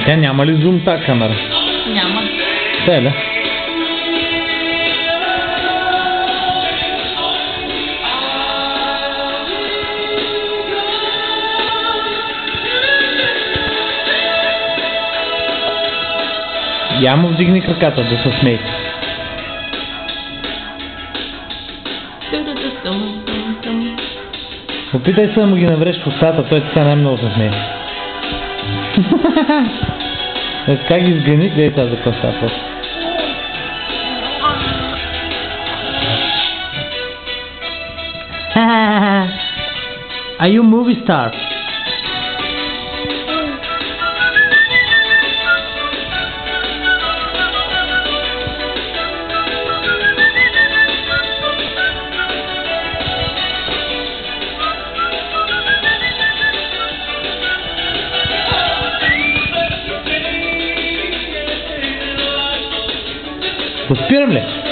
Тя няма ли зум тази камера? Няма. Те ли? Я му вдигни краката да се смей. Опитай се да му ги навреш в устата, той така най-много се смее. Как ги сгъни, гледай тази за къста просто. Are you movie star? Да спирам ли?